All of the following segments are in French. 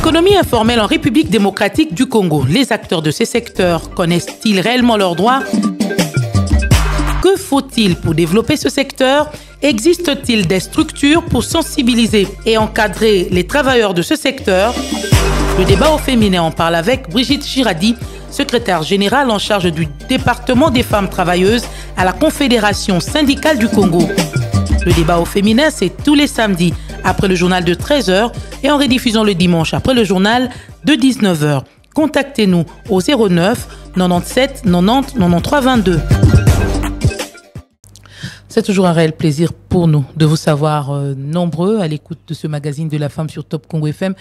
L'économie informelle en République démocratique du Congo. Les acteurs de ces secteurs connaissent-ils réellement leurs droits? Que faut-il pour développer ce secteur? Existe-t-il des structures pour sensibiliser et encadrer les travailleurs de ce secteur? Le débat au féminin en parle avec Brigitte Girardi, secrétaire générale en charge du département des femmes travailleuses à la Confédération syndicale du Congo. Le débat au féminin, c'est tous les samedis après le journal de 13h et en rediffusion le dimanche après le journal de 19h. Contactez-nous au 09 97 90 93 22. C'est toujours un réel plaisir pour nous de vous savoir nombreux à l'écoute de ce magazine de la femme sur Top Congo FM,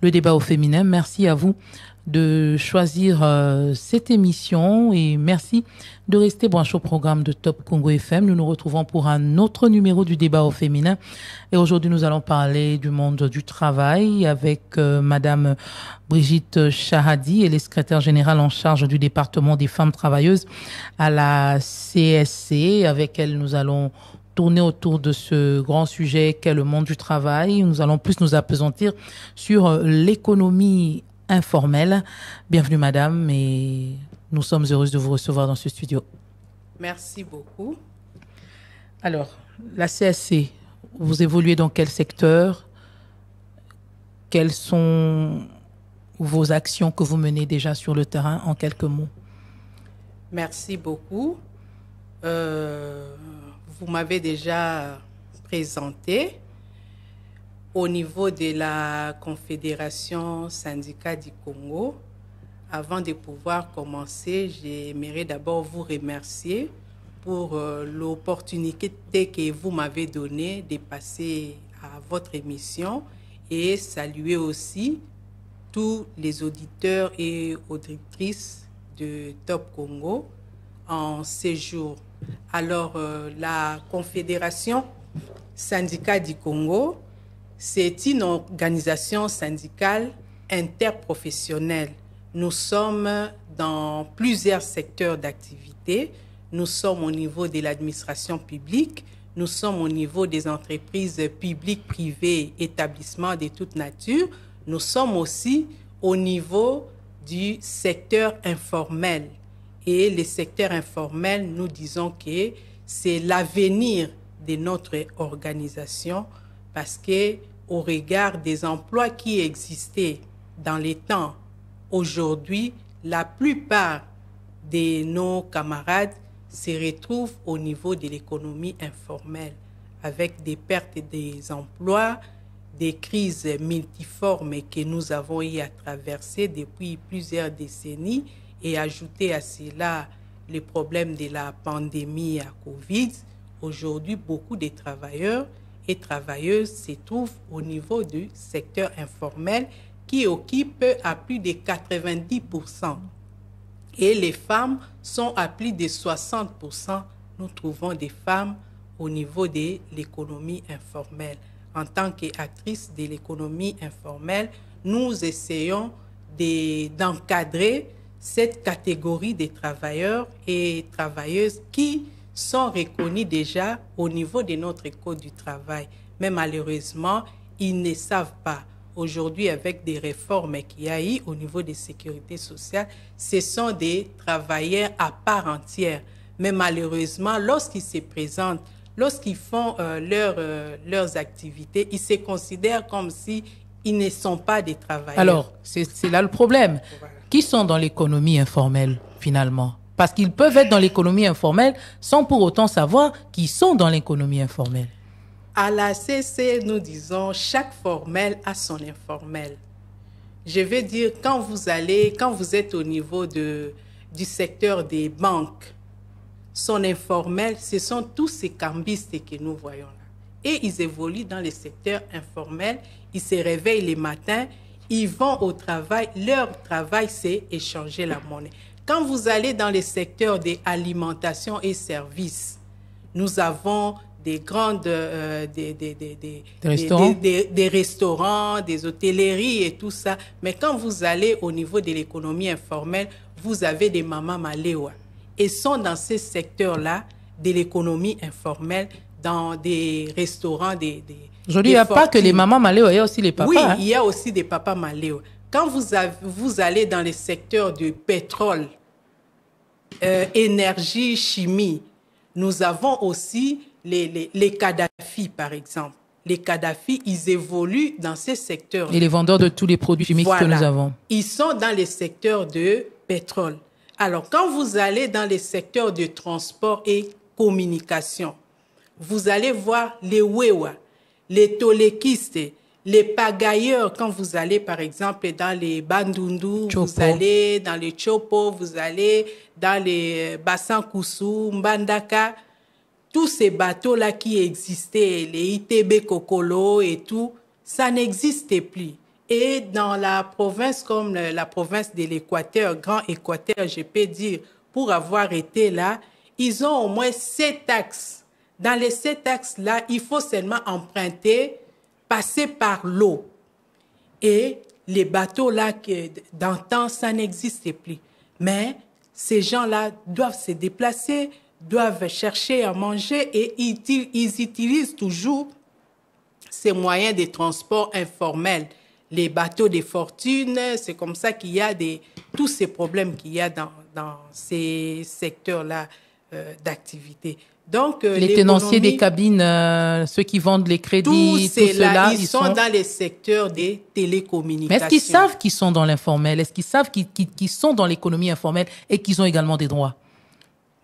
le débat au féminin. Merci à vous de choisir cette émission et merci de rester branché au programme de Top Congo FM. Nous nous retrouvons pour un autre numéro du débat au féminin et aujourd'hui nous allons parler du monde du travail avec Madame Brigitte Girardi, elle est secrétaire générale en charge du département des femmes travailleuses à la CSC. Avec elle nous allons tourner autour de ce grand sujet qu'est le monde du travail. Nous allons plus nous appesantir sur l'économie informelle. Bienvenue madame et nous sommes heureuses de vous recevoir dans ce studio. Merci beaucoup. Alors, la CSC, vous évoluez dans quel secteur? Quelles sont vos actions que vous menez déjà sur le terrain en quelques mots? Merci beaucoup. Vous m'avez déjà présenté. Au niveau de la Confédération syndicale du Congo, avant de pouvoir commencer, j'aimerais d'abord vous remercier pour l'opportunité que vous m'avez donnée de passer à votre émission et saluer aussi tous les auditeurs et auditrices de Top Congo en séjour. Alors, la Confédération syndicale du Congo, c'est une organisation syndicale interprofessionnelle. Nous sommes dans plusieurs secteurs d'activité. Nous sommes au niveau de l'administration publique, nous sommes au niveau des entreprises publiques, privées, établissements de toute nature. Nous sommes aussi au niveau du secteur informel. Et le secteur informel, nous disons que c'est l'avenir de notre organisation parce que au regard des emplois qui existaient dans les temps, aujourd'hui, la plupart de nos camarades se retrouvent au niveau de l'économie informelle avec des pertes des emplois, des crises multiformes que nous avons eu à traverser depuis plusieurs décennies et ajouter à cela le problème de la pandémie à Covid. Aujourd'hui, beaucoup de travailleurs et travailleuses se trouvent au niveau du secteur informel qui occupe à plus de 90%. Et les femmes sont à plus de 60%. Nous trouvons des femmes au niveau de l'économie informelle. En tant qu'actrices de l'économie informelle, nous essayons d'encadrer cette catégorie de travailleurs et travailleuses qui sont reconnus déjà au niveau de notre code du travail. Mais malheureusement, ils ne savent pas. Aujourd'hui, avec des réformes qu'il y a eu au niveau des sécurités sociales, ce sont des travailleurs à part entière. Mais malheureusement, lorsqu'ils se présentent, lorsqu'ils font leurs activités, ils se considèrent comme si ils ne sont pas des travailleurs. Alors, c'est là le problème. Voilà. Qui sont dans l'économie informelle, finalement? Parce qu'ils peuvent être dans l'économie informelle sans pour autant savoir qu'ils sont dans l'économie informelle. À la CC, nous disons chaque formel a son informel. Je veux dire, quand vous êtes au niveau du secteur des banques, son informel, ce sont tous ces cambistes que nous voyons là. Et ils évoluent dans le secteur informel, ils se réveillent les matins, ils vont au travail, leur travail c'est échanger la monnaie. Quand vous allez dans le secteur de l'alimentation et services, nous avons des grandes des restaurants, des hôtelleries et tout ça. Mais quand vous allez au niveau de l'économie informelle, vous avez des mamans maléwa. Et sont dans ces secteurs-là de l'économie informelle, dans des restaurants, des Aujourd'hui, il n'y a pas que les mamans maléo, il y a aussi les papas. Oui, hein. il y a aussi des papas maléo. Quand vous allez dans les secteurs du pétrole, énergie, chimie, nous avons aussi les Kadhafi, par exemple. Les Kadhafi, ils évoluent dans ces secteurs. Et les vendeurs de tous les produits chimiques que nous avons. Ils sont dans les secteurs de pétrole. Alors, quand vous allez dans les secteurs de transport et communication, vous allez voir les Wewa, les Tolekistes, les pagailleurs. Quand vous allez, par exemple, dans les Bandundu, Chopo. vous allez dans les Chopo, vous allez dans les bassins Koussou, Mbandaka, tous ces bateaux-là qui existaient, les ITB Kokolo et tout, ça n'existait plus. Et dans la province comme la province de l'Équateur, Grand Équateur, je peux dire, pour avoir été là, ils ont au moins 7 axes. Dans les 7 axes-là, il faut seulement emprunter, passer par l'eau. Et les bateaux-là, d'antan, ça n'existait plus. Mais ces gens-là doivent se déplacer, doivent chercher à manger et ils utilisent toujours ces moyens de transport informels. Les bateaux de fortune, c'est comme ça qu'il y a tous ces problèmes qu'il y a dans ces secteurs-là d'activité. Donc, les tenanciers des cabines, ceux qui vendent les crédits, tout cela, ils sont dans les secteurs des télécommunications. Mais est-ce qu'ils savent qu'ils sont dans l'informel? Est-ce qu'ils savent qu'ils sont dans l'économie informelle et qu'ils ont également des droits?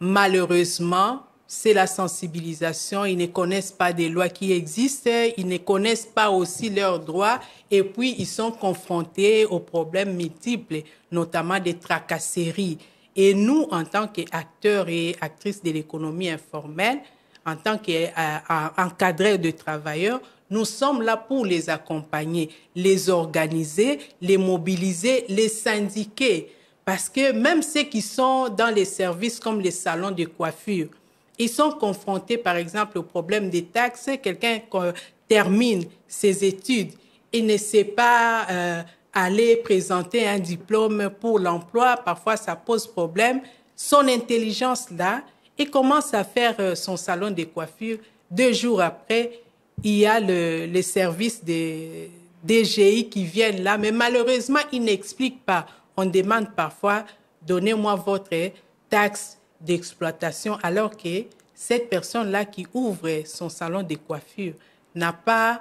Malheureusement, c'est la sensibilisation. Ils ne connaissent pas des lois qui existent, ils ne connaissent pas aussi leurs droits et puis ils sont confrontés aux problèmes multiples, notamment des tracasseries. Et nous, en tant qu'acteurs et actrices de l'économie informelle, en tant qu'encadreurs de travailleurs, nous sommes là pour les accompagner, les organiser, les mobiliser, les syndiquer. Parce que même ceux qui sont dans les services comme les salons de coiffure, ils sont confrontés, par exemple, au problème des taxes. Quelqu'un termine ses études, il ne sait pas aller présenter un diplôme pour l'emploi. Parfois, ça pose problème. Son intelligence-là, il commence à faire son salon de coiffure. 2 jours après, il y a les services des DGI qui viennent là. Mais malheureusement, ils n'expliquent pas. On demande parfois, donnez-moi votre taxe d'exploitation, alors que cette personne-là qui ouvre son salon de coiffure n'a pas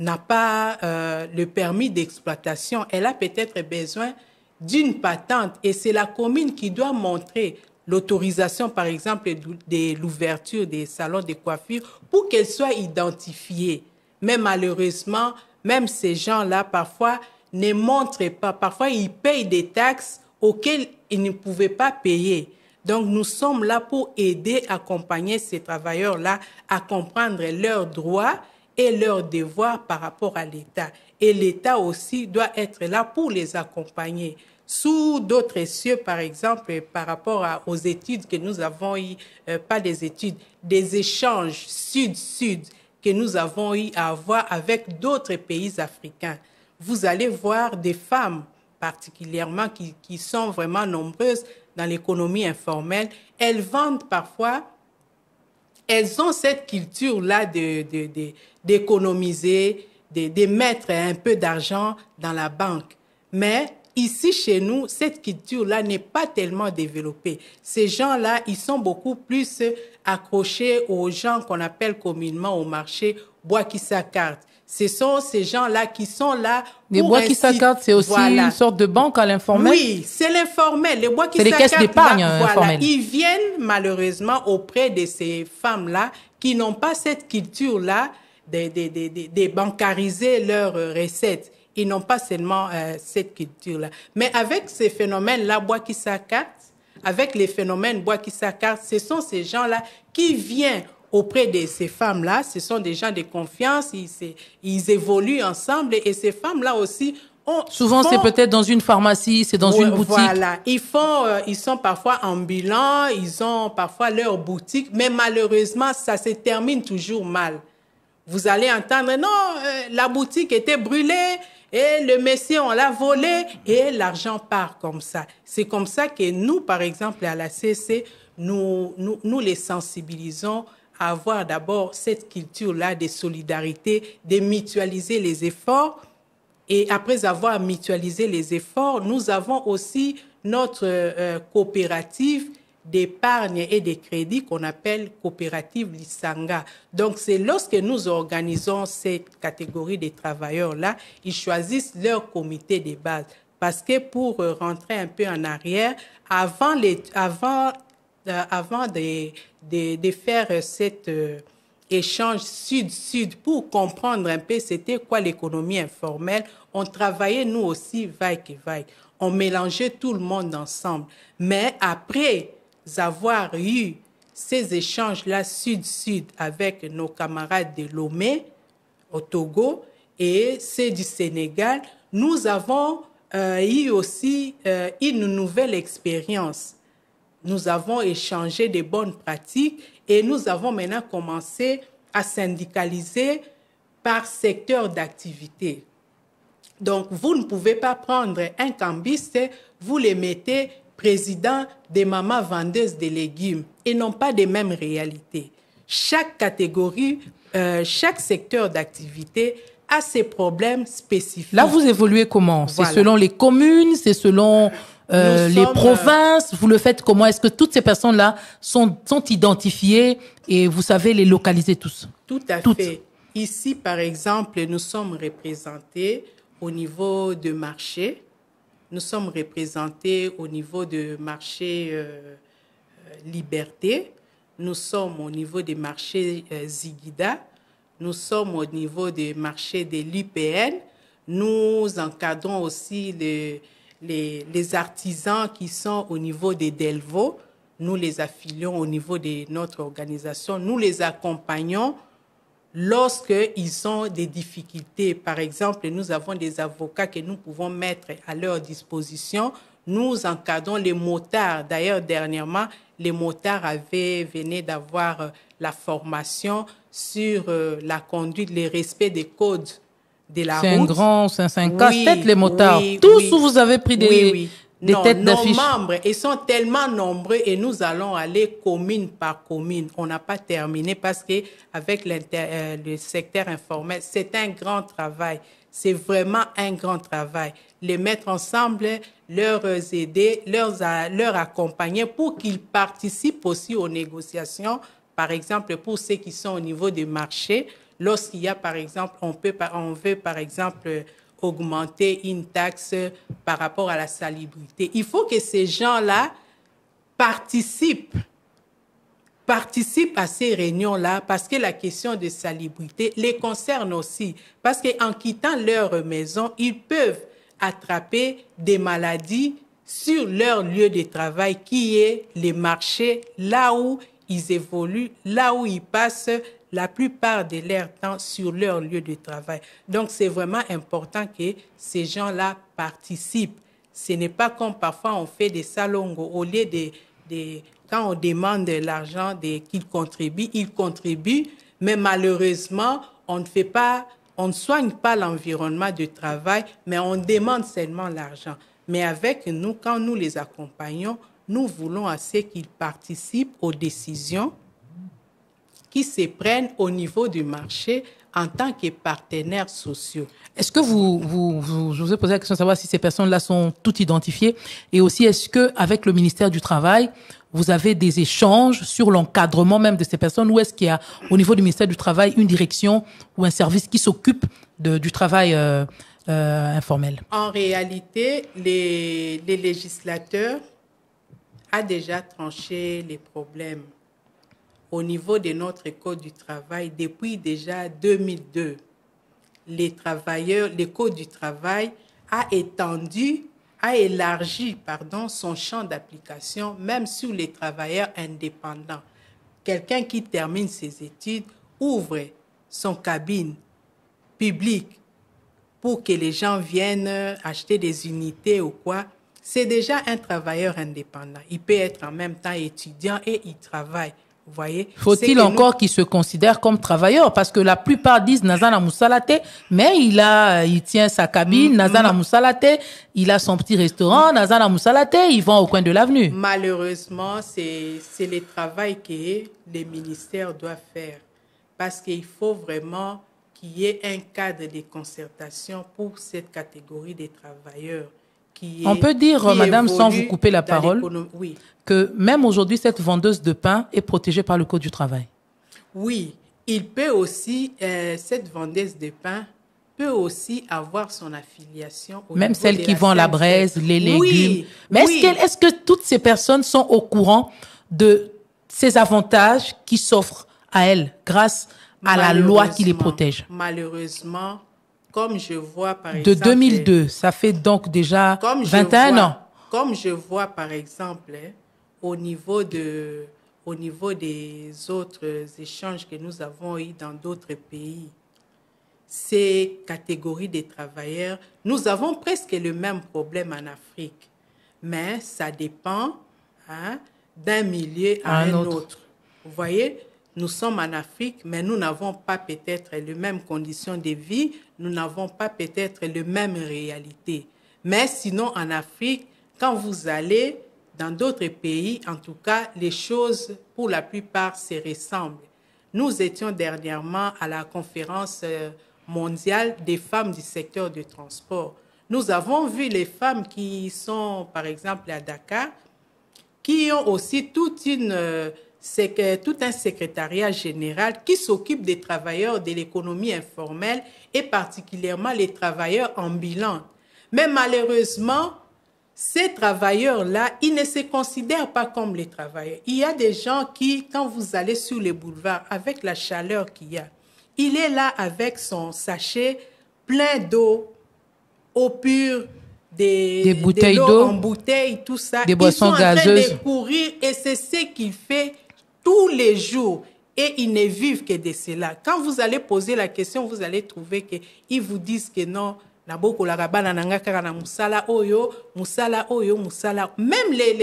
le permis d'exploitation. Elle a peut-être besoin d'une patente et c'est la commune qui doit montrer l'autorisation, par exemple, de l'ouverture des salons de coiffure pour qu'elle soit identifiée. Mais malheureusement, même ces gens-là, parfois, ne montrent pas. Parfois, ils payent des taxes auxquelles ils ne pouvaient pas payer. Donc, nous sommes là pour aider, accompagner ces travailleurs-là à comprendre leurs droits et leurs devoirs par rapport à l'État. Et l'État aussi doit être là pour les accompagner. Sous d'autres cieux, par exemple, par rapport aux études que nous avons eues, pas des études, des échanges sud-sud que nous avons eu à avoir avec d'autres pays africains. Vous allez voir des femmes particulièrement qui sont vraiment nombreuses dans l'économie informelle. Elles vendent parfois, elles ont cette culture-là d'économiser, de mettre un peu d'argent dans la banque. Mais ici, chez nous, cette culture-là n'est pas tellement développée. Ces gens-là, ils sont beaucoup plus accrochés aux gens qu'on appelle communément au marché bois qui s'accarte. Ce sont ces gens-là qui sont là. Les bois qui s'accardent, c'est aussi une sorte de banque à l'informel? Oui, c'est l'informel. Les bois qui s'accardent, c'est les caisses d'épargne informelles. Ils viennent malheureusement auprès de ces femmes-là qui n'ont pas cette culture-là de bancariser leurs recettes. Ils n'ont pas seulement cette culture-là. Mais avec ces phénomènes-là, bois qui s'accardent, avec les phénomènes bois qui s'accardent, ce sont ces gens-là qui viennent auprès de ces femmes-là. Ce sont des gens de confiance, ils évoluent ensemble et ces femmes-là aussi souvent c'est peut-être dans une pharmacie, c'est dans une boutique. Voilà, ils sont parfois ambulants, ils ont parfois leur boutique, mais malheureusement ça se termine toujours mal. Vous allez entendre, non, la boutique était brûlée et le monsieur, on l'a volé et l'argent part comme ça. C'est comme ça que nous, par exemple, à la CC, nous les sensibilisons à avoir d'abord cette culture-là de solidarité, de mutualiser les efforts. Et après avoir mutualisé les efforts, nous avons aussi notre coopérative d'épargne et de crédit qu'on appelle coopérative Lisanga. Donc, c'est lorsque nous organisons cette catégorie de travailleurs-là, ils choisissent leur comité de base. Parce que pour rentrer un peu en arrière, avant de faire cet échange sud-sud pour comprendre un peu c'était quoi l'économie informelle, on travaillait nous aussi vaille que vaille. On mélangeait tout le monde ensemble. Mais après avoir eu ces échanges-là sud-sud avec nos camarades de Lomé, au Togo, et ceux du Sénégal, nous avons eu aussi une nouvelle expérience. Nous avons échangé des bonnes pratiques et nous avons maintenant commencé à syndicaliser par secteur d'activité. Donc, vous ne pouvez pas prendre un cambiste, vous les mettez président des mamans vendeuses de légumes et non pas des mêmes réalités. Chaque catégorie, chaque secteur d'activité a ses problèmes spécifiques. Là, vous évoluez comment? Voilà. C'est selon les communes, c'est selon les provinces, vous le faites comment? Est-ce que toutes ces personnes-là sont identifiées et vous savez les localiser tous? Tout à fait. Ici, par exemple, nous sommes représentés au niveau de marché. Nous sommes représentés au niveau de marché Liberté. Nous sommes au niveau des marchés Zigida. Nous sommes au niveau des marchés de l'UPN. Nous encadrons aussi les artisans qui sont au niveau des Delvaux. Nous les affilions au niveau de notre organisation. Nous les accompagnons lorsqu'ils ont des difficultés. Par exemple, nous avons des avocats que nous pouvons mettre à leur disposition. Nous encadrons les motards. D'ailleurs, dernièrement, les motards venaient d'avoir la formation sur la conduite, le respect des codes de la route. C'est un casse-tête, les motards. Oui, tous où vous avez pris des têtes d'affiche. Nos membres, ils sont tellement nombreux et nous allons aller commune par commune. On n'a pas terminé parce que avec le secteur informel, c'est un grand travail. C'est vraiment un grand travail. Les mettre ensemble, leur aider, leur accompagner pour qu'ils participent aussi aux négociations. Par exemple, pour ceux qui sont au niveau des marchés, lorsqu'il y a, par exemple, on veut, par exemple, augmenter une taxe par rapport à la salubrité. Il faut que ces gens-là participent à ces réunions-là parce que la question de salubrité les concerne aussi. Parce qu'en quittant leur maison, ils peuvent attraper des maladies sur leur lieu de travail qui est les marchés, là où ils évoluent, là où ils passent la plupart de leur temps sur leur lieu de travail. Donc, c'est vraiment important que ces gens-là participent. Ce n'est pas comme parfois on fait des salongos. Au lieu quand on demande de l'argent qu'ils contribuent, ils contribuent, mais malheureusement, on ne soigne pas l'environnement de travail, mais on demande seulement l'argent. Mais avec nous, quand nous les accompagnons, nous voulons assez qu'ils participent aux décisions qui se prennent au niveau du marché en tant que partenaires sociaux. Est-ce que je vous ai posé la question de savoir si ces personnes-là sont toutes identifiées et aussi est-ce que avec le ministère du Travail, vous avez des échanges sur l'encadrement même de ces personnes ou est-ce qu'il y a au niveau du ministère du Travail une direction ou un service qui s'occupe du travail informel? En réalité, les législateurs ont déjà tranché les problèmes. Au niveau de notre Code du travail, depuis déjà 2002, le Code du travail a élargi son champ d'application, même sur les travailleurs indépendants. Quelqu'un qui termine ses études ouvre son cabine publique pour que les gens viennent acheter des unités ou quoi. C'est déjà un travailleur indépendant. Il peut être en même temps étudiant et il travaille. Vous voyez? Faut-il encore qu'ils se considèrent comme travailleurs? Parce que la plupart disent Nazana Moussalate, mais il tient sa cabine, Nazana Moussalate, il a son petit restaurant, Nazana Moussalate, il vend au coin de l'avenue. Malheureusement, c'est le travail que les ministères doivent faire. Parce qu'il faut vraiment qu'il y ait un cadre de concertation pour cette catégorie des travailleurs. On peut dire, madame, sans vous couper la parole, oui, que même aujourd'hui, cette vendeuse de pain est protégée par le Code du travail. Oui, il peut aussi, cette vendeuse de pain peut aussi avoir son affiliation. Même celle qui vend la braise, les légumes. Oui, mais oui. Est-ce que toutes ces personnes sont au courant de ces avantages qui s'offrent à elles grâce à la loi qui les protège? Malheureusement, comme je vois par exemple... De 2002, ça fait donc déjà 21 ans. Comme je vois par exemple, au niveau des autres échanges que nous avons eus dans d'autres pays, ces catégories de travailleurs, nous avons presque le même problème en Afrique. Mais ça dépend d'un milieu à un autre. Vous voyez, nous sommes en Afrique, mais nous n'avons pas peut-être les mêmes conditions de vie, nous n'avons pas peut-être les mêmes réalités. Mais sinon, en Afrique, quand vous allez dans d'autres pays, en tout cas, les choses, pour la plupart, se ressemblent. Nous étions dernièrement à la conférence mondiale des femmes du secteur du transport. Nous avons vu les femmes qui sont, par exemple, à Dakar, qui ont aussi tout un secrétariat général qui s'occupe des travailleurs de l'économie informelle et particulièrement les travailleurs ambulants. Mais malheureusement, ces travailleurs-là, ils ne se considèrent pas comme les travailleurs. Il y a des gens qui, quand vous allez sur les boulevards, avec la chaleur qu'il y a, il est là avec son sachet plein d'eau, eau pure, des bouteilles d'eau en bouteille, tout ça. Des boissons gazeuses. Ils sont en train de courir et c'est ce qu'il fait tous les jours. Et ils ne vivent que de cela. Quand vous allez poser la question, vous allez trouver qu'ils vous disent que non, même les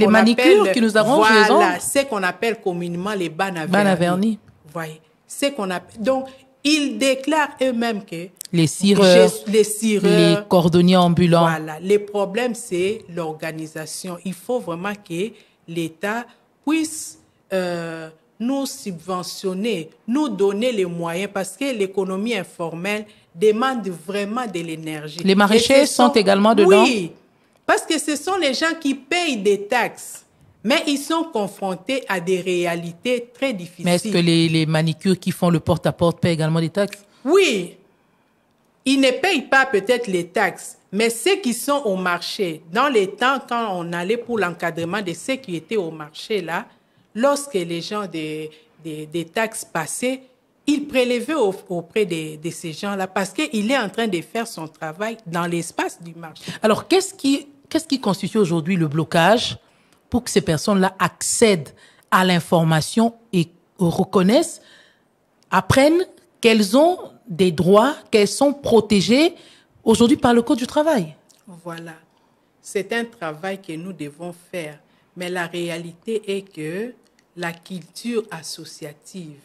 manicures que nous avons, voilà, ce qu'on appelle communément les banavernis. Voyez, ce qu'on appelle. Donc, ils déclarent eux-mêmes que les cireurs, les cordonniers ambulants. Voilà, le problème c'est l'organisation. Il faut vraiment que l'État puisse nous subventionner, nous donner les moyens parce que l'économie informelle demande vraiment de l'énergie. Les maraîchers sont également dedans? Oui, parce que ce sont les gens qui payent des taxes, mais ils sont confrontés à des réalités très difficiles. Mais est-ce que les manicures qui font le porte-à-porte paient également des taxes? Oui, ils ne payent pas peut-être les taxes, mais ceux qui sont au marché, dans les temps quand on allait pour l'encadrement de ceux qui étaient au marché là, lorsque les gens des taxes passaient, ils prélevaient auprès de ces gens-là parce qu'il est en train de faire son travail dans l'espace du marché. Alors, qu'est-ce qui constitue aujourd'hui le blocage pour que ces personnes-là accèdent à l'information et reconnaissent, apprennent qu'elles ont des droits, qu'elles sont protégées aujourd'hui par le Code du travail? Voilà. C'est un travail que nous devons faire. Mais la réalité est que la culture associative,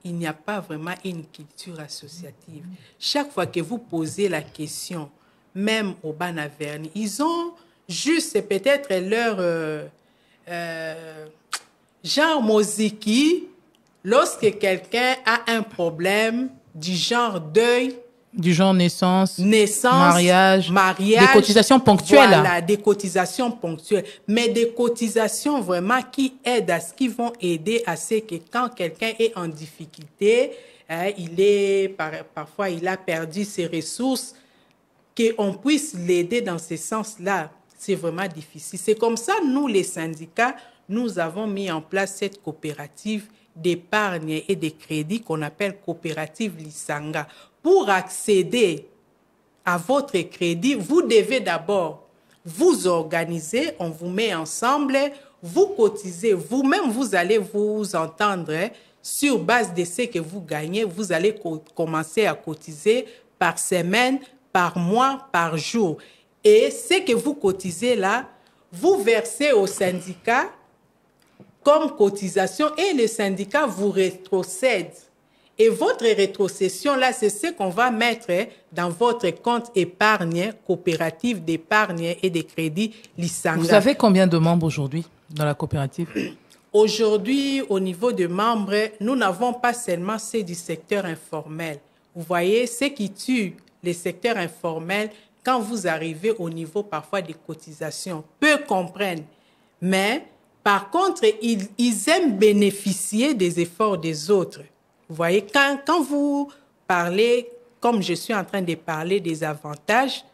il n'y a pas vraiment une culture associative. Chaque fois que vous posez la question, même au Banaverni, ils ont juste peut-être leur genre musique. Lorsque quelqu'un a un problème du genre deuil, du genre naissance, mariage, des cotisations ponctuelles. Voilà, des cotisations ponctuelles. Mais des cotisations vraiment qui aident à ce qui vont aider à ce que quand quelqu'un est en difficulté, parfois il a perdu ses ressources, qu'on puisse l'aider dans ce sens-là. C'est vraiment difficile. C'est comme ça, nous les syndicats, nous avons mis en place cette coopérative d'épargne et de crédit qu'on appelle coopérative Lisanga. Pour accéder à votre crédit, vous devez d'abord vous organiser, on vous met ensemble, vous cotisez, vous-même vous allez vous entendre sur base de ce que vous gagnez, vous allez commencer à cotiser par semaine, par mois, par jour. Et ce que vous cotisez là, vous versez au syndicat comme cotisation et le syndicat vous rétrocède. Et votre rétrocession, là, c'est ce qu'on va mettre dans votre compte épargne, coopérative d'épargne et de crédit Lisanga. Vous avez combien de membres aujourd'hui dans la coopérative? Aujourd'hui, au niveau de membres, nous n'avons pas seulement ceux du secteur informel. Vous voyez, ce qui tue les secteurs informels, quand vous arrivez au niveau parfois des cotisations, peu comprennent. Mais, par contre, ils aiment bénéficier des efforts des autres. Vous voyez, quand vous parlez, comme je suis en train de parler des avantages,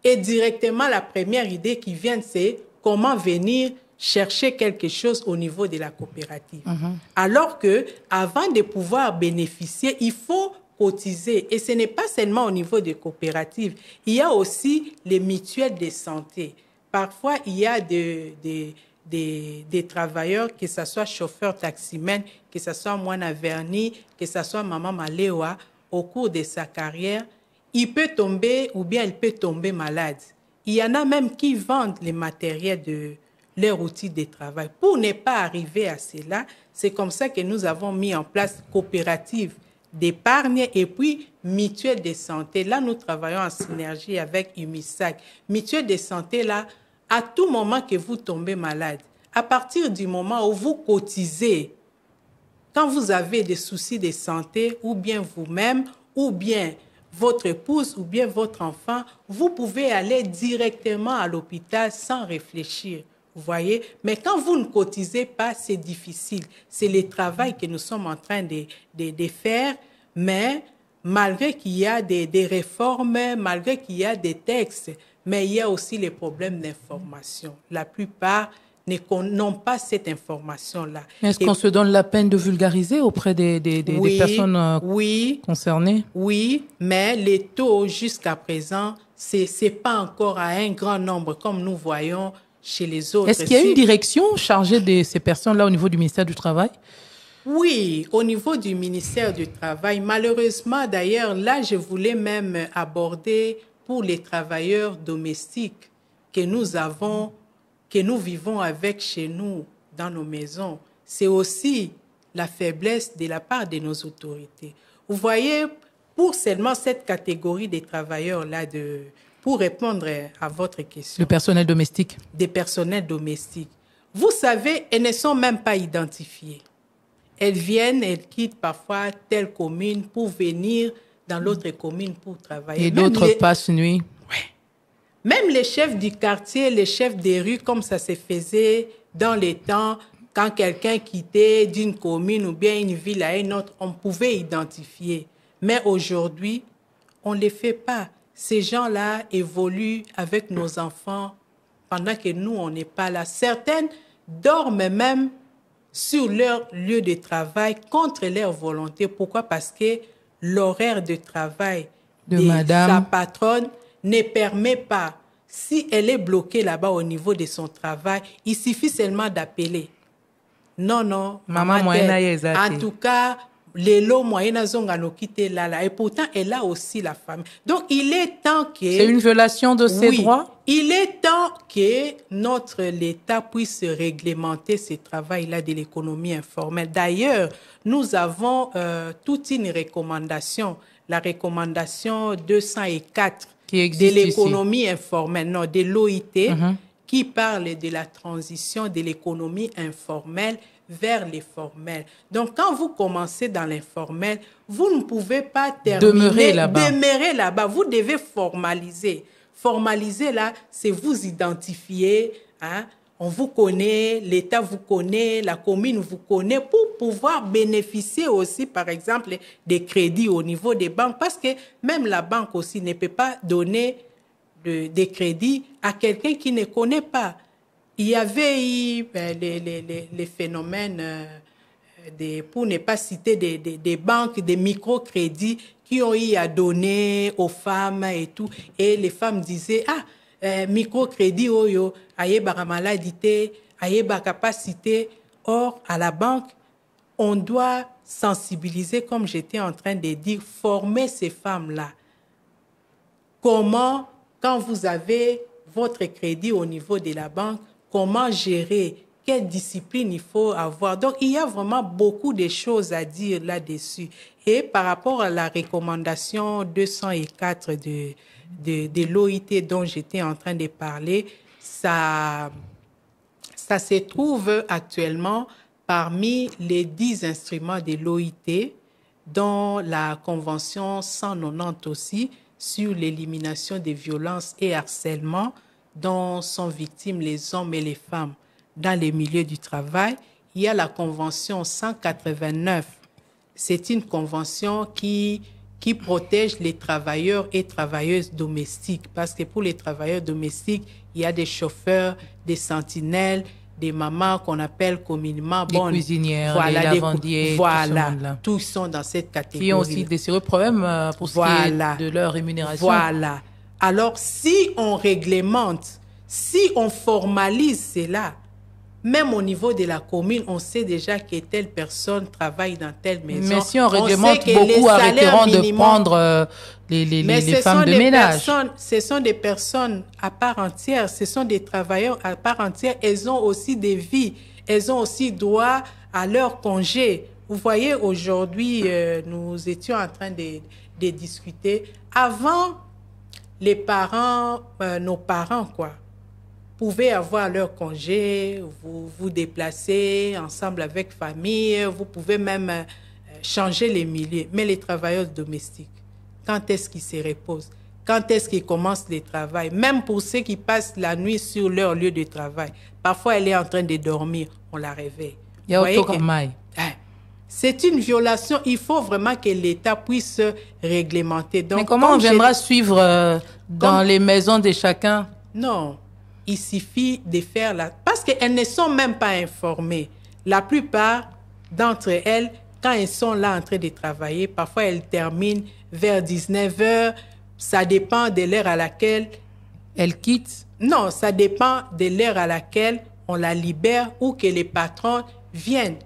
et directement la première idée qui vient, c'est comment venir chercher quelque chose au niveau de la coopérative. Alors que, avant de pouvoir bénéficier, il faut cotiser. Et ce n'est pas seulement au niveau des coopératives. Il y a aussi les mutuelles de santé. Parfois, il y a des travailleurs, que ce soit chauffeur taximène, que ce soit Moana Verni, que ce soit Maman Malewa, au cours de sa carrière, il peut tomber ou bien elle peut tomber malade. Il y en a même qui vendent les matériels de leur outil de travail. Pour ne pas arriver à cela, c'est comme ça que nous avons mis en place coopérative d'épargne et puis mutuelle de santé. Là, nous travaillons en synergie avec UMISAC. Mutuelle de santé, là, à tout moment que vous tombez malade, à partir du moment où vous cotisez, quand vous avez des soucis de santé, ou bien vous-même, ou bien votre épouse, ou bien votre enfant, vous pouvez aller directement à l'hôpital sans réfléchir. Vous voyez? Mais quand vous ne cotisez pas, c'est difficile. C'est le travail que nous sommes en train de faire, mais malgré qu'il y a des réformes, malgré qu'il y a des textes, mais il y a aussi les problèmes d'information. La plupart n'ont pas cette information-là. Est-ce qu'on se donne la peine de vulgariser auprès des personnes concernées? Oui, mais les taux jusqu'à présent, c'est pas encore à un grand nombre comme nous voyons chez les autres. Est-ce qu'il y a une direction chargée de ces personnes-là au niveau du ministère du Travail? Oui, au niveau du ministère du Travail. Malheureusement, d'ailleurs, là, je voulais même aborder pour les travailleurs domestiques que nous vivons avec chez nous, dans nos maisons. C'est aussi la faiblesse de la part de nos autorités. Vous voyez, pour seulement cette catégorie des travailleurs-là, pour répondre à votre question. Le personnel domestique. Des personnels domestiques. Vous savez, elles ne sont même pas identifiées. Elles viennent, elles quittent parfois telle commune pour venir dans l'autre commune pour travailler. Et d'autres passent nuit. Ouais. Même les chefs du quartier, les chefs des rues, comme ça se faisait dans les temps, quand quelqu'un quittait d'une commune ou bien une ville à une autre, on pouvait identifier. Mais aujourd'hui, on ne les fait pas. Ces gens-là évoluent avec nos enfants pendant que nous, on n'est pas là. Certaines dorment même sur leur lieu de travail contre leur volonté. Pourquoi? Parce que l'horaire de travail de sa patronne ne permet pas. Si elle est bloquée là-bas au niveau de son travail, il suffit seulement d'appeler. Non, maman, en tout cas, les lots moyens ont quitté là. Et pourtant, elle a aussi la famille. Donc, il est temps que... C'est une violation de ses droits? Il est temps que l'État puisse réglementer ce travail-là de l'économie informelle. D'ailleurs, nous avons toute une recommandation, la recommandation 204 de l'économie informelle, non, de l'OIT, qui parle de la transition de l'économie informelle vers les formels. Donc, quand vous commencez dans l'informel, vous ne pouvez pas demeurer là-bas. Vous devez formaliser. Formaliser, là, c'est vous identifier. Hein? On vous connaît, l'État vous connaît, la commune vous connaît, pour pouvoir bénéficier aussi, par exemple, des crédits au niveau des banques. Parce que même la banque aussi ne peut pas donner des crédits à quelqu'un qui ne connaît pas. Il y avait eu les phénomènes, pour ne pas citer des banques, des microcrédits qui ont eu à donner aux femmes et tout. Et les femmes disaient, microcrédit, aye baka maladité, aye baka capacité. Or, à la banque, on doit sensibiliser, comme j'étais en train de dire, former ces femmes-là. Comment, quand vous avez votre crédit au niveau de la banque, comment gérer? quelle discipline il faut avoir. Donc, il y a vraiment beaucoup de choses à dire là-dessus. Et par rapport à la recommandation 204 de l'OIT dont j'étais en train de parler, ça se trouve actuellement parmi les 10 instruments de l'OIT, dont la Convention 190 aussi, sur l'élimination des violences et harcèlements dont sont victimes les hommes et les femmes dans les milieux du travail. Il y a la Convention 189. C'est une convention qui protège les travailleurs et travailleuses domestiques. Parce que pour les travailleurs domestiques, il y a des chauffeurs, des sentinelles, des mamans qu'on appelle communément des cuisinières, voilà, des lavandiers, voilà, tous sont dans cette catégorie. Qui ont aussi des sérieux problèmes pour ce qui est de leur rémunération. Voilà. Alors, si on réglemente, si on formalise cela, même au niveau de la commune, on sait déjà que telle personne travaille dans telle maison. Mais si on réglemente, beaucoup arrêteront de prendre les femmes de ménage. Ce sont des personnes à part entière, ce sont des travailleurs à part entière. Elles ont aussi des vies, elles ont aussi droit à leur congé. Vous voyez, aujourd'hui, nous étions en train de discuter. Avant, les parents, nos parents, quoi, pouvaient avoir leur congé, vous vous déplacez ensemble avec famille, vous pouvez même changer les milieux. Mais les travailleurs domestiques, quand est-ce qu'ils se reposent? Quand est-ce qu'ils commencent le travail? Même pour ceux qui passent la nuit sur leur lieu de travail. Parfois, elle est en train de dormir, on la réveille. C'est une violation. Il faut vraiment que l'État puisse réglementer. Donc, mais comment on viendra suivre dans les maisons de chacun? Non. Il suffit de faire la... Parce qu'elles ne sont même pas informées. La plupart d'entre elles, quand elles sont là en train de travailler, parfois elles terminent vers 19 h. Ça dépend de l'heure à laquelle... Elles quittent? Non, ça dépend de l'heure à laquelle on la libère ou que les patrons reviennent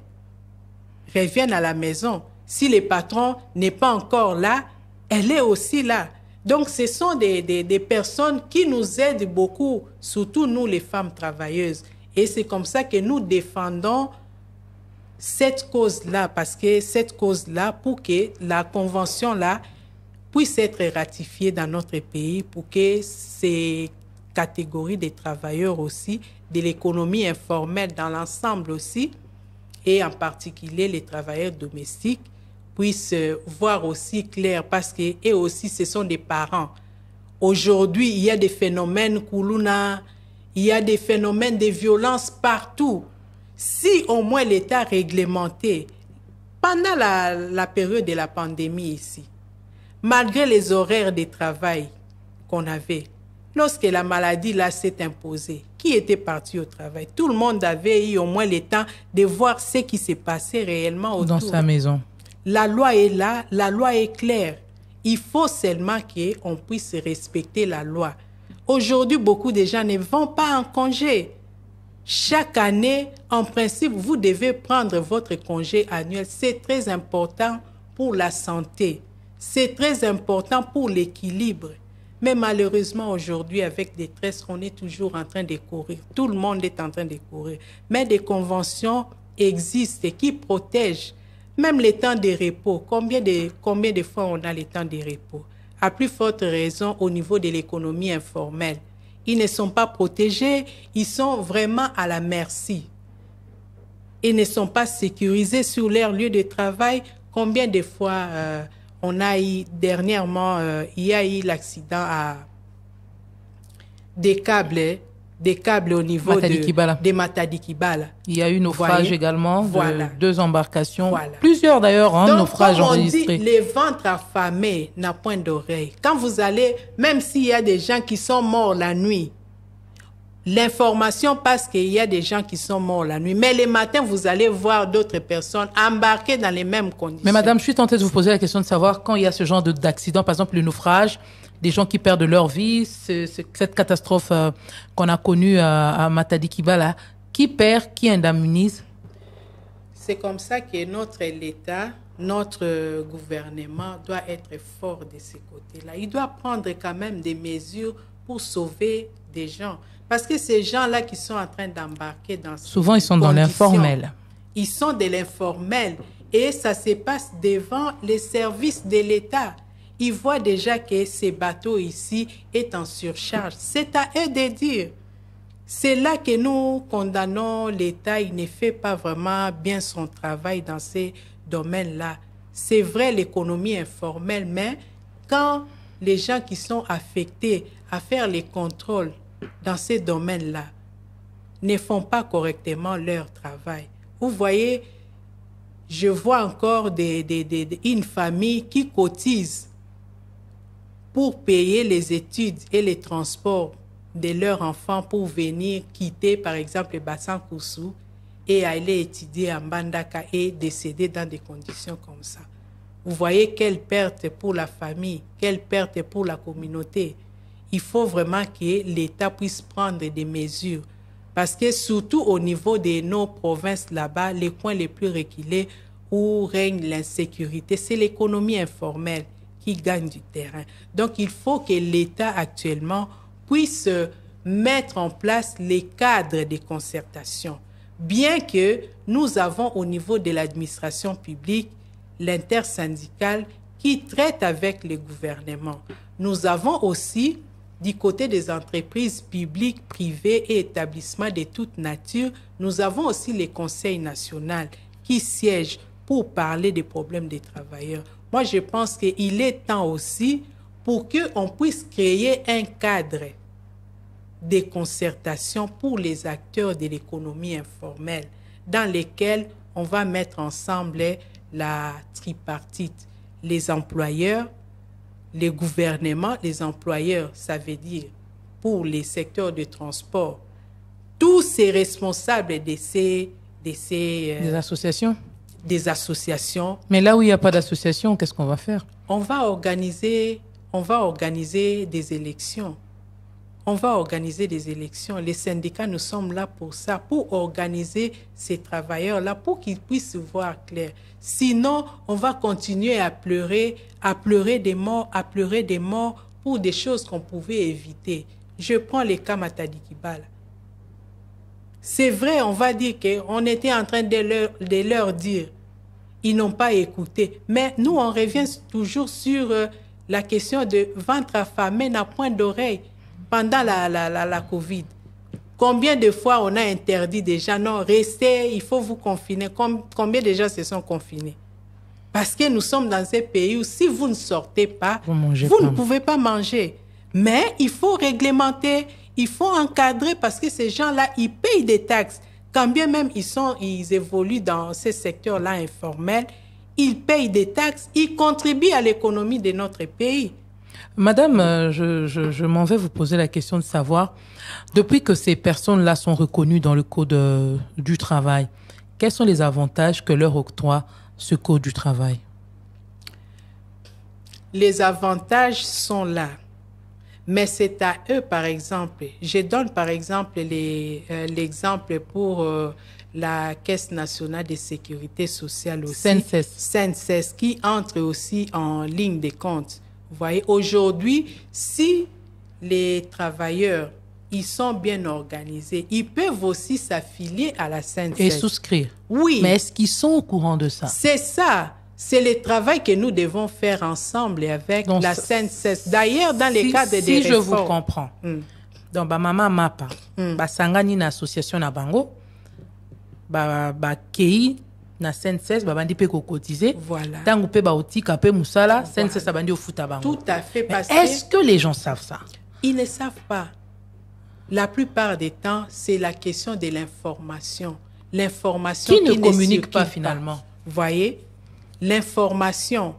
à la maison. Si le patron n'est pas encore là, elle est aussi là. Donc, ce sont des personnes qui nous aident beaucoup, surtout nous, les femmes travailleuses. Et c'est comme ça que nous défendons cette cause-là, parce que cette cause-là, pour que la convention-là puisse être ratifiée dans notre pays, pour que ces catégories de travailleurs aussi, de l'économie informelle dans l'ensemble aussi, et en particulier les travailleurs domestiques, puissent voir aussi clair, parce que eux aussi, ce sont des parents. Aujourd'hui, il y a des phénomènes Koulouna, il y a des phénomènes de violence partout. Si au moins l'État réglementait, pendant la période de la pandémie ici, malgré les horaires de travail qu'on avait, lorsque la maladie là s'est imposée, qui était parti au travail? Tout le monde avait eu au moins le temps de voir ce qui s'est passé réellement autour. Dans sa maison. La loi est là, la loi est claire. Il faut seulement qu'on puisse respecter la loi. Aujourd'hui, beaucoup de gens ne vont pas en congé. Chaque année, en principe, vous devez prendre votre congé annuel. C'est très important pour la santé. C'est très important pour l'équilibre. Mais malheureusement, aujourd'hui, avec des stress, on est toujours en train de courir. Tout le monde est en train de courir. Mais des conventions existent qui protègent même les temps de repos. Combien de fois on a les temps de repos? À plus forte raison au niveau de l'économie informelle. Ils ne sont pas protégés, ils sont vraiment à la merci. Ils ne sont pas sécurisés sur leur lieu de travail. Combien de fois on a eu, dernièrement, il y a eu l'accident à des câbles au niveau de Matadi-Kibala. Il y a eu naufrage également de 2 embarcations. Voilà. Plusieurs d'ailleurs, naufrages enregistrés. Donc, comme on dit, les ventres affamés n'ont point d'oreille. Quand vous allez, même s'il y a des gens qui sont morts la nuit, l'information passe qu'il y a des gens qui sont morts la nuit. Mais le matin, vous allez voir d'autres personnes embarquées dans les mêmes conditions. Mais madame, je suis tentée de vous poser la question de savoir quand il y a ce genre d'accident, par exemple le naufrage, des gens qui perdent leur vie, cette catastrophe qu'on a connue à Matadi-Kibala, qui perd, qui indemnise? C'est comme ça que l'État, notre gouvernement doit être fort de ces côtés-là. Il doit prendre quand même des mesures pour sauver des gens. Parce que ces gens-là qui sont en train d'embarquer dans ces souvent, ils sont dans l'informel. Ils sont de l'informel. Et ça se passe devant les services de l'État. Ils voient déjà que ces bateaux ici est en surcharge. C'est à eux de dire. C'est là que nous condamnons l'État. Il ne fait pas vraiment bien son travail dans ces domaines-là. C'est vrai, l'économie informelle, mais quand les gens qui sont affectés à faire les contrôles dans ces domaines-là ne font pas correctement leur travail. Vous voyez, je vois encore une famille qui cotise pour payer les études et les transports de leurs enfants pour venir quitter, par exemple, le bassin Koussou et aller étudier à Mbandaka et décéder dans des conditions comme ça. Vous voyez quelle perte pour la famille, quelle perte pour la communauté. Il faut vraiment que l'État puisse prendre des mesures. Parce que surtout au niveau de nos provinces là-bas, les coins les plus reculés où règne l'insécurité, c'est l'économie informelle qui gagne du terrain. Donc il faut que l'État actuellement puisse mettre en place les cadres de concertation. Bien que nous avons au niveau de l'administration publique l'intersyndicale qui traite avec les gouvernements. Nous avons aussi, du côté des entreprises publiques, privées et établissements de toute nature, nous avons aussi les conseils nationaux qui siègent pour parler des problèmes des travailleurs. Moi, je pense qu'il est temps aussi pour qu'on puisse créer un cadre de concertation pour les acteurs de l'économie informelle, dans lesquels on va mettre ensemble la tripartite, les employeurs, les gouvernements, les employeurs, ça veut dire pour les secteurs de transport, tous ces responsables des associations. Des associations. Mais là où il n'y a pas d'association, qu'est-ce qu'on va faire? On va organiser des élections. On va organiser des élections. Les syndicats, nous sommes là pour ça, pour organiser ces travailleurs-là, pour qu'ils puissent voir clair. Sinon, on va continuer à pleurer des morts pour des choses qu'on pouvait éviter. Je prends les cas Matadi Kibala. C'est vrai, on va dire qu'on était en train de leur dire. Ils n'ont pas écouté. Mais nous, on revient toujours sur la question de ventre affamé n'a point d'oreille pendant la COVID. Combien de fois on a interdit des gens, non, restez, il faut vous confiner. Combien de gens se sont confinés? Parce que nous sommes dans un pays où si vous ne sortez pas, vous ne pouvez pas manger. Mais il faut réglementer, il faut encadrer parce que ces gens-là, ils payent des taxes. Quand bien même ils évoluent dans ces secteurs-là informels, ils payent des taxes, ils contribuent à l'économie de notre pays. Madame, je m'en vais vous poser la question de savoir, depuis que ces personnes-là sont reconnues dans le Code du travail, quels sont les avantages que leur octroie ce Code du travail? Les avantages sont là. Mais c'est à eux, par exemple. Je donne, par exemple, l'exemple pour la Caisse nationale de sécurité sociale aussi. CNSS, qui entre aussi en ligne de compte. Vous voyez, aujourd'hui, si les travailleurs, ils sont bien organisés, ils peuvent aussi s'affilier à la CNSS. Et souscrire. Oui. Mais est-ce qu'ils sont au courant de ça? C'est ça. C'est le travail que nous devons faire ensemble avec la CNSS. D'ailleurs, dans les cadres des réformes. Si je vous comprends, donc maman mapa, sangani na association na bango, kei na CNSS, bandi pe ko cotiser. Voilà. Tango pe ba otika pe musala, CNSS bandi ofuta bango. Tout à fait. Est-ce que les gens savent ça? Ils ne savent pas. La plupart des temps, c'est la question de l'information. L'information qui ne communique pas finalement. Vous voyez? L'information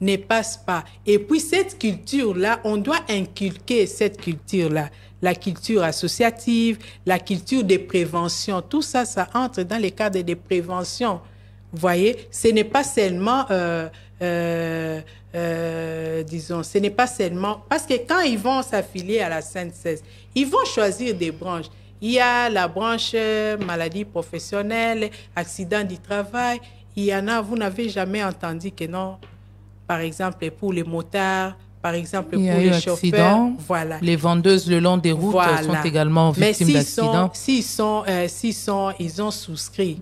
ne passe pas. Et puis cette culture-là, on doit inculquer cette culture-là. La culture associative, la culture de prévention, tout ça, ça entre dans les cadres de prévention. Vous voyez, ce n'est pas seulement, disons, ce n'est pas seulement... Parce que quand ils vont s'affilier à la CNSS, ils vont choisir des branches. Il y a la branche maladie professionnelle, accident du travail. Il y en a, vous n'avez jamais entendu que non, par exemple, pour les motards, par exemple, il y a pour eu les accident, chauffeurs, voilà. Les vendeuses le long des routes sont également victimes d'accidents. Ils ont souscrit,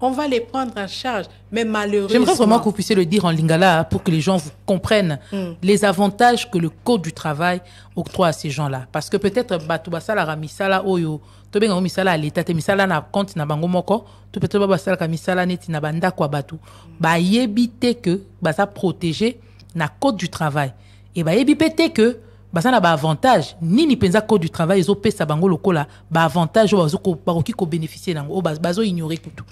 on va les prendre en charge. Mais malheureusement... J'aimerais vraiment que vous puissiez le dire en lingala pour que les gens vous comprennent les avantages que le Code du travail octroie à ces gens-là. Parce que peut-être, Batubasala, Misala, Oyo, Tobenga, Misala, à l'État, Misala, na compte, na bango moko, tout peut-être, Basala, Misala, neti, na banda, kwa batu. Ba yebite que, ça protéger, na Code du travail. Et ba yebite que, ça n'a pas avantage ni penza Code du travail ils ont payé sa bango lokola ba avantage bazo ko bénéficier nango bazo ignorer tout.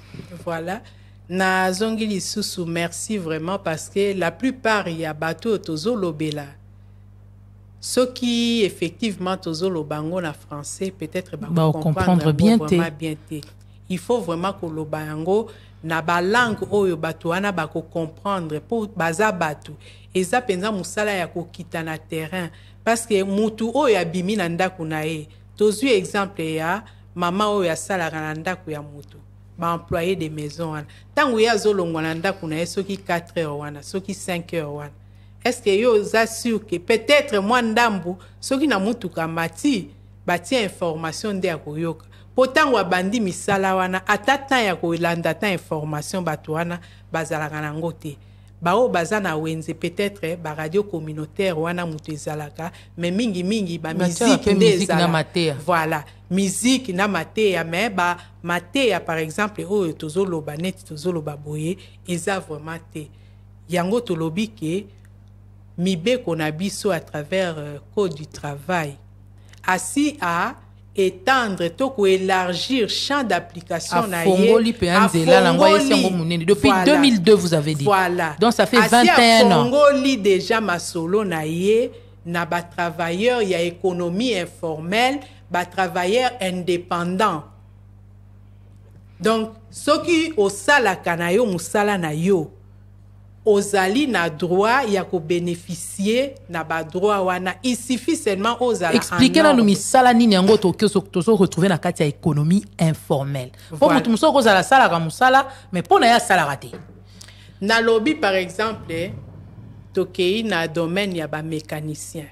Voilà. Na zongi lisusu, merci vraiment parce que la plupart il y a bateau tozo lobela. Ce qui effectivement tozo lobango na français peut-être ba comprendre bien té. Il faut vraiment que lobango na ba langue oyo bato wana ba ko comprendre pour baza bato. Eza penza musala ya ko kita na terrain. Parce que mutu oyo abimi na ndako na ye tozwi exemple ya mama oyo asalaka na ndako ya mutu ba employé de maison wana tangu ya zolongwa na ndako na ye soki 4 heures wana soki 5 heures wana est-ce que yo za sûr que peut-être moi ndambu soki na mutu kamati batia information nde ya koyoka po tangu abandi misala wana atata ya kolanda ta information bato wana bazalaka nango te. Bao bazana wenze peut-être ba radio communautaire wana mutu ezalaka mais mingi ba musique na matea. Voilà, musique na matea mais ba matea par exemple oyo tozoloba net tozoloba boye eza vraiment te. Yango tolobi ke mibe kona biso à travers Code du travail. Asi a étendre to élargir champ d'application na Fongoli depuis 2002 vous avez dit. Voilà. Donc ça fait 21 ans. Fongoli déjà masolo na ye na ba travailleurs ya économie informelle, ba travailleurs indépendants. Donc ceux qui au sala kanayo musala na yo ozali na droit ya ko bénéficier na ba droit wana il suffit seulement ozala expliquer na numi sala nini yango to retrouver na kati ya économie informelle pour mutu muso ko zala sala ka musala mais pona ya sala raté na lobby par exemple tokei na domaine ya ba mécanicien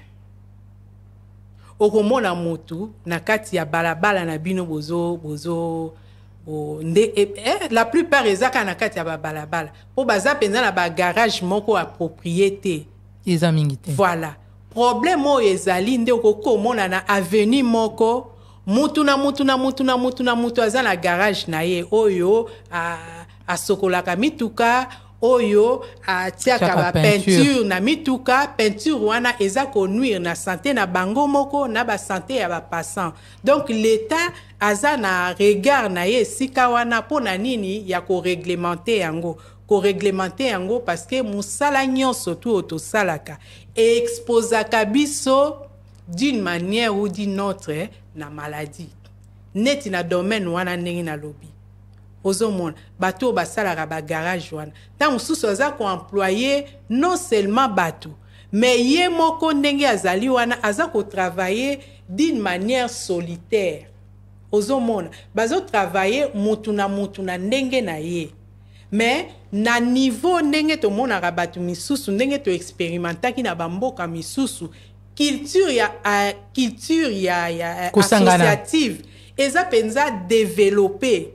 okomona mutu na kati ya balabala na bino bozo la plupart ezaka na kati ya balabala po baza penza na ba garage moko à propriété eza mingi te. Voilà, problème o ezali nde okomona na avenue moko mutu aza na garage na ye oyo a sokolaka mituka oyo tiaka ba peinture na mituka peinture wana eza ko nuire na santé na bango moko na ba santé ya ba passant. Donc l'état aza na regard na ye sika wana pona nini ya ko réglementer yango parce que musala nyonso tu otosalaka exposaka biso d'une manière ou d'une autre na maladie neti na domaine wana ndenge na lobby ozomona bato basalaka ba garage wana tant mususu aza ko employer non seulement bato mais ye moko ndenge azali wana aza ko travailler d'une manière solitaire ozomona bazo travailler mutu na ndenge na ye mais na niveau ndenge to mona rabatu misusu ndenge to expérimentaki na bamboka misusu culture ya associative eza penza développer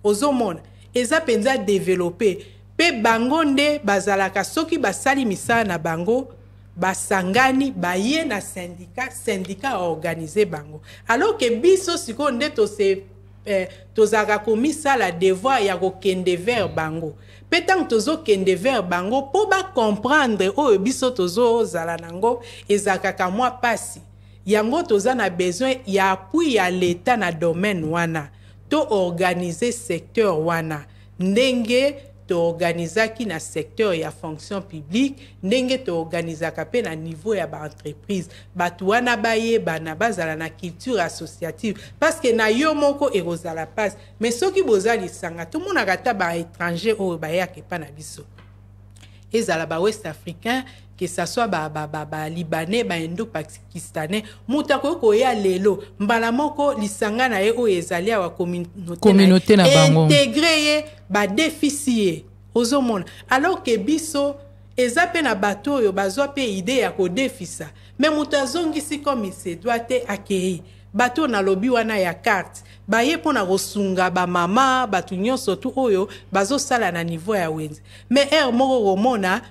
ozomona eza penza développer pe bango nde bazalaka soki basali misala na bango basangani baye na syndicat organisé bango alors que biso siko nde tozaka komisala devoir ya kokende vers bango pe tant tozo kende vers bango po ba comprendre oyo biso tozo zala nango ezakaka mwa pasi yango toza na besoin ya appui ya l'état na domaine wana to organiser secteur wana ndenge to organizaki na secteur ya fonction publique ndenge to organizaka pe na niveau ya ba entreprise batu wana baye bana bazala na culture associative parce que na yo moko erozala passe mais soki bozali sanga tout monde akata ba étranger o bayake pa na biso ezala ba ouest africain que ça soit ba libanais ba indo pakistanais mutako ko ya lelo mbala moko lisanga na ye o ezali wa communauté na bango intégré ba déficit ozomona alors que biso eza pe na bato oyo bazwa pe idée ya kodefisa me moto azongisi comme il se doit te akei bato na lobi wana ya carte baye pona kosunga ba mama bato nyonso tu oyo bazosala na niveau ya wenze me moko komona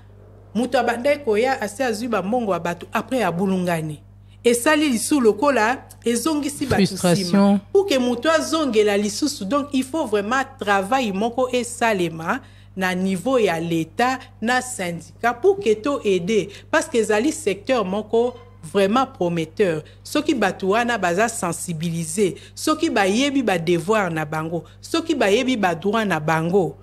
moto abandai koya asi azwi bambongo ya bato après abulungani esali lisu lokola ezongisi bato nsima pour que moto azongela lisusu donc il faut vraiment travail moko esalema na niveau ya l'état na syndicat pour que to aider parce que ezali secteur moko vraiment prometteur soki bato wana baza sensibiliser soki bayebi ba devoir na bango soki bayebi ba droit na bango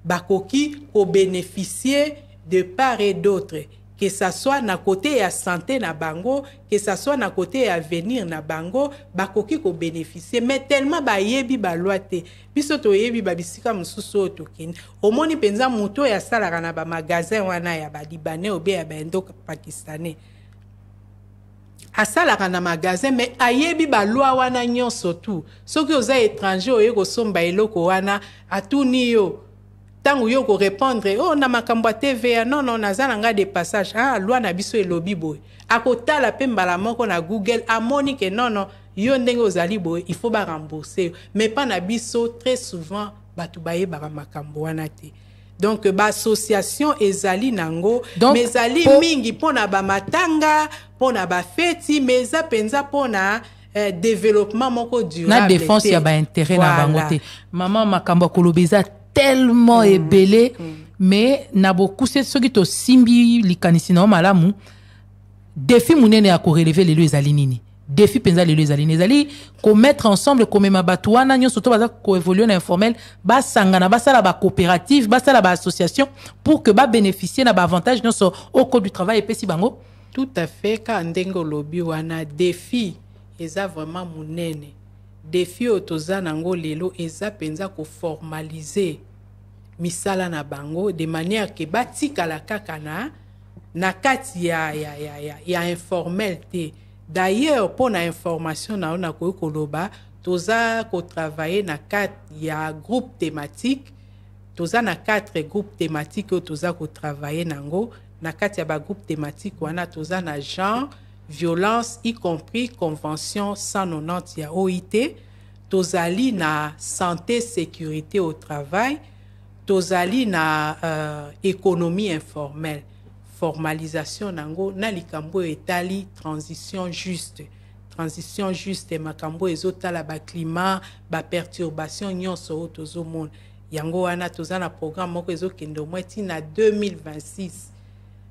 bakoki ko bénéficier de part et d'autre que ça soit na côté ya santé na bango que ça soit na côté ya avenir na bango bakoki ko bénéficier mais tellement bayebi ba loi te biso to yebi ba bisika mususu otokini omoni penza moto ya salaka na ba magasin wana ya ba libanais obe ya ba indo pakistanais asalaka na magasin mais ayebi ba loi wana nyonso tu soki oza étranger oye ko somba eloko wana atuni yo tango yo ko répondre oh na makambo TVA non non nazana nga de passage loi na biso elobi boy akotala pe mbala moko na Google amoni que non non yo ndenge ozali boy il faut ba rembourser mais pas na biso très souvent batu baye ba makambo wana te donc ba association ezali nango mais ezali mingi pona ba matanga pona ba feti mais za penza pona développement moko durable na défense ya ba intérêt na bango te maman makambo kolobeza tellement ébélé mais na beaucoup c'est ce qui to simbi likanisi na malamu défi munene ya ko relever les ezali nini défi penza les ezali ko mettre ensemble comme ma batouana nyo surtout baza ko évoluer na informel ba sangana ba sala ba coopérative ba sala ba association pour que ba bénéficier na ba avantage nyo au cours du travail et pesi bango tout à fait ka ndengo lobi wana défi eza vraiment munene défi otoza nango lelo eza penza ko formaliser misala na bango de manière que batika la kakana na kati ya informel te d'ailleurs pour na information na ko koloba toza ko travailler na 4 ya groupe thématique toza na 4 groupes thématiques toza ko travailler nango na kati ya ba groupe thématique wana toza na genre violence y compris convention 190 ya OIT tozali na santé sécurité au travail tozali na économie informelle formalisation nango na likambo etali transition juste makambo ezotala ba climat ba perturbation nyonso otozomona yango wana toza na programme moko ezokendo mweti na 2026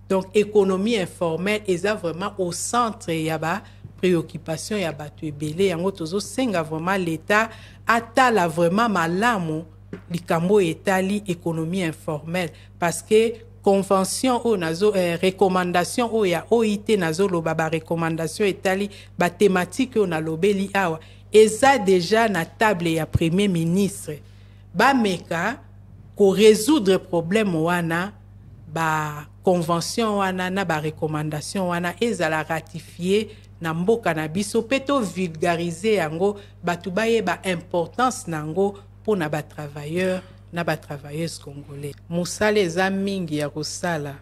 donc économie informelle eza vraiment au centre ya ba préoccupation ya bato ebele yango tozosenga vraiment l'état atala vraiment malamu likambo etali économie informelle parce que convention o nazo recommandation o ya OIT nazo loba ba recommandation etali ba thématique o na lobeli awa eza déjà na table ya premier ministre ba meka ko résoudre problème wana ba convention wana na ba recommandation wana ezala ratifier na mboka na biso peto vulgariser yango batu baye ba importance nango pour na ba travailleurs na ba travailleuses congolais musala eza mingi ya kosala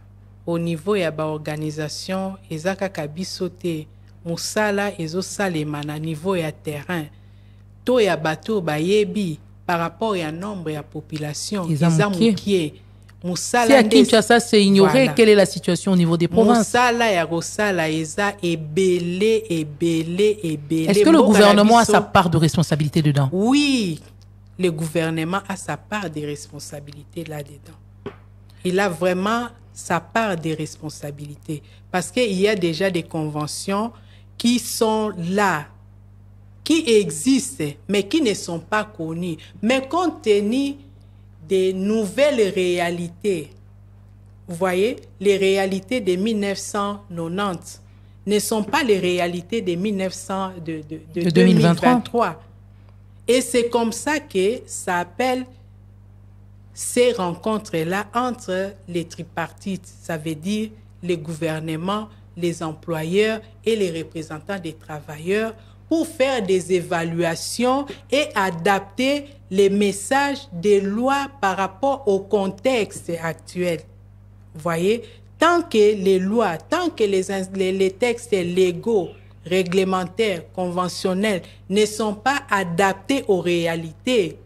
au niveau ya ba organisation eza kaka biso te musala ezosalema na niveau ya terrain to ya bato bayebi par rapport ya nombre ya population eza mukie musala si à Kinshasa c'est ignoré voilà. Quelle est la situation au niveau des provinces musala ya kosala eza ebele est-ce que le gouvernement a sa part de responsabilité dedans? Oui, le gouvernement a sa part de responsabilité là-dedans. Il a vraiment sa part de responsabilité parce qu'il y a déjà des conventions qui sont là, qui existent, mais qui ne sont pas connues. Mais compte tenu des nouvelles réalités, vous voyez, les réalités de 1990 ne sont pas les réalités de 2023. Et c'est comme ça que ça appelle ces rencontres-là entre les tripartites. Ça veut dire les gouvernements, les employeurs et les représentants des travailleurs pour faire des évaluations et adapter les messages des lois par rapport au contexte actuel. Voyez, tant que les lois, tant que les textes légaux, réglementaires, conventionnels ne sont pas adaptés aux réalités,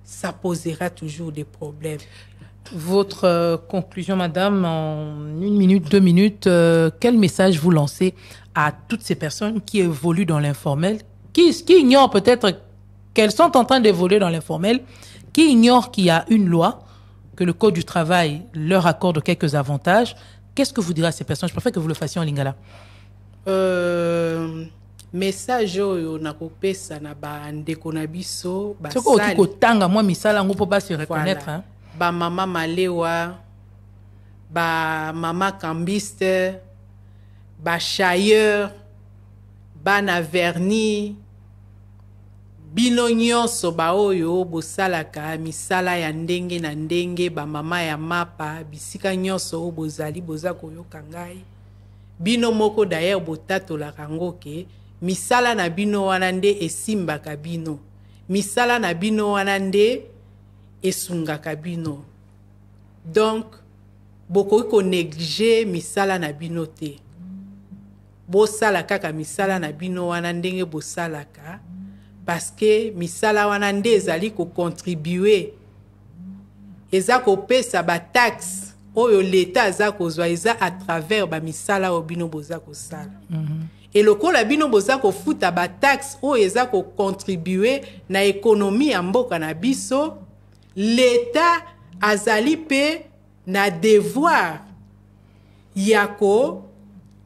ça posera toujours des problèmes. Votre conclusion, madame, en 1 minute, 2 minutes, quel message vous lancez à toutes ces personnes qui évoluent dans l'informel, qui ignorent peut-être qu'elles sont en train d'évoluer dans l'informel, qui ignorent qu'il y a une loi, que le Code du travail leur accorde quelques avantages? Qu'est-ce que vous direz à ces personnes? Je préfère que vous le fassiez en lingala. Message oyo nakopesa na ba ndeko na biso ba soko okiko tanga moi misala ngo po ba se reconnaître, hein. Ba mama malewa, ba mama cambiste, ba chailleur, ba na verni, bino nyonso ba oyo bosalaka misala ya ndenge na ndenge, ba mama ya mapa bisika nyonso bozali boza koyoka ngai. Bino moko d'ailleurs botatola kango ke misala na bino wana nde esimbaka bino, misala na bino wana nde esungaka bino. Donc bokoki ko négliger misala na bino te. Bosala kaka misala na bino wana ndenge bosalaka, parce que misala wana nde ezali ko contribuer, eza ko pesa ba taxe oyo l'État aza kozwa eza à travers ba misala o bino boza kosala. Et lokola bino boza kofuta ba taxe oyo eza ko contribuer na économie ya mboka na biso, l'État azali pe na devoir yako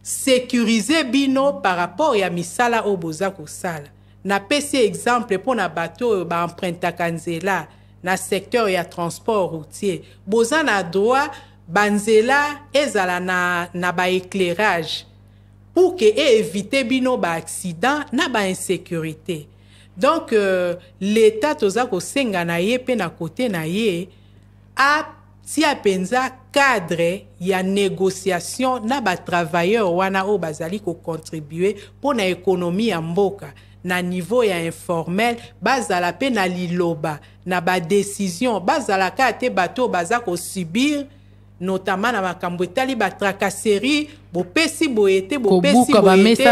sécuriser bino par rapport ya misala o boza kosala. Na pesi exemple pour na bateau ba emprunta kanzela na secteur ya transport routier. Boza na droit banzela ezala na ba éclairage pour que éviter bino ba accident na ba insécurité. Donc l'État toza ko senga na ye pe na côté na ye a si apenza cadre ya négociation na ba travailleurs wana o bazali ko contribuer pour na économie ya mboka na niveau ya informel, bazala pe na liloba na ba décision, bazala ka te bato baza ko subir notamment na makambo etali ba tracasserie, bo pesi boete, bo pesi boete,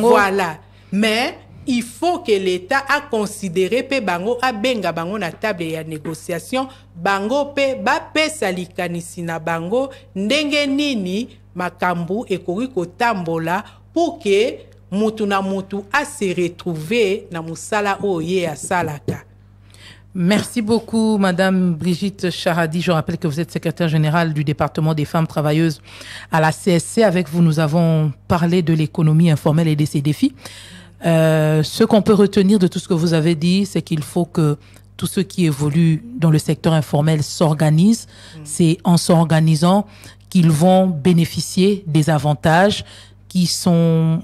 voilà. Mais il faut que l'État a considéré pe bango a benga bango na table ya négociation, bango pe ba pesa likanisi na bango ndenge nini makambo ekoki kotambola pour que mutu na mutu a se retrouver na musala oye ya salaka. Merci beaucoup, Madame Brigitte Charadi. Je rappelle que vous êtes secrétaire générale du département des femmes travailleuses à la CSC. Avec vous, nous avons parlé de l'économie informelle et de ses défis. Ce qu'on peut retenir de tout ce que vous avez dit, c'est qu'il faut que tous ceux qui évoluent dans le secteur informel s'organisent. C'est en s'organisant qu'ils vont bénéficier des avantages qui sont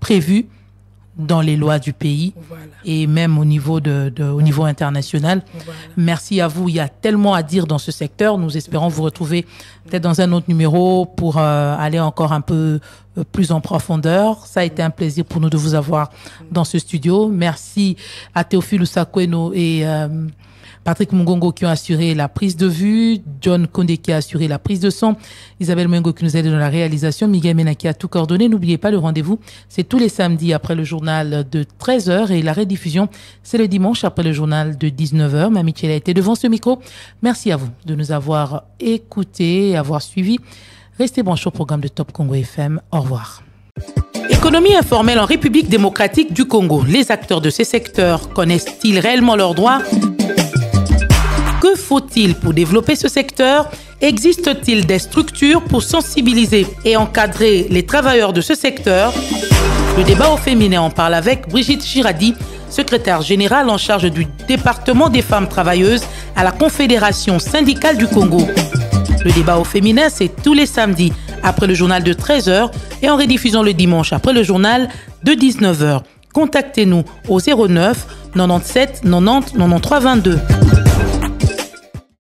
prévus dans les lois du pays, voilà, et même au niveau au niveau international. Voilà. Merci à vous. Il y a tellement à dire dans ce secteur. Nous espérons vous retrouver peut-être dans un autre numéro pour aller encore un peu plus en profondeur. Ça a été un plaisir pour nous de vous avoir dans ce studio. Merci à Théophile Usakweno et Patrick Mungongo qui ont assuré la prise de vue, John Konde qui a assuré la prise de son, Isabelle Mengo qui nous a aidé dans la réalisation, Miguel Mena qui a tout coordonné. N'oubliez pas le rendez-vous, c'est tous les samedis après le journal de 13h et la rediffusion, c'est le dimanche après le journal de 19h. Ma Michel a été devant ce micro. Merci à vous de nous avoir écoutés et avoir suivis. Restez branchés au programme de Top Congo FM. Au revoir. Économie informelle en République démocratique du Congo. Les acteurs de ces secteurs connaissent-ils réellement leurs droits ? Que faut-il pour développer ce secteur? Existe-t-il des structures pour sensibiliser et encadrer les travailleurs de ce secteur? Le débat au féminin en parle avec Brigitte Chiradi, secrétaire générale en charge du département des femmes travailleuses à la Confédération syndicale du Congo. Le débat au féminin, c'est tous les samedis après le journal de 13h et en rediffusion le dimanche après le journal de 19h. Contactez-nous au 09 97 90 93 22.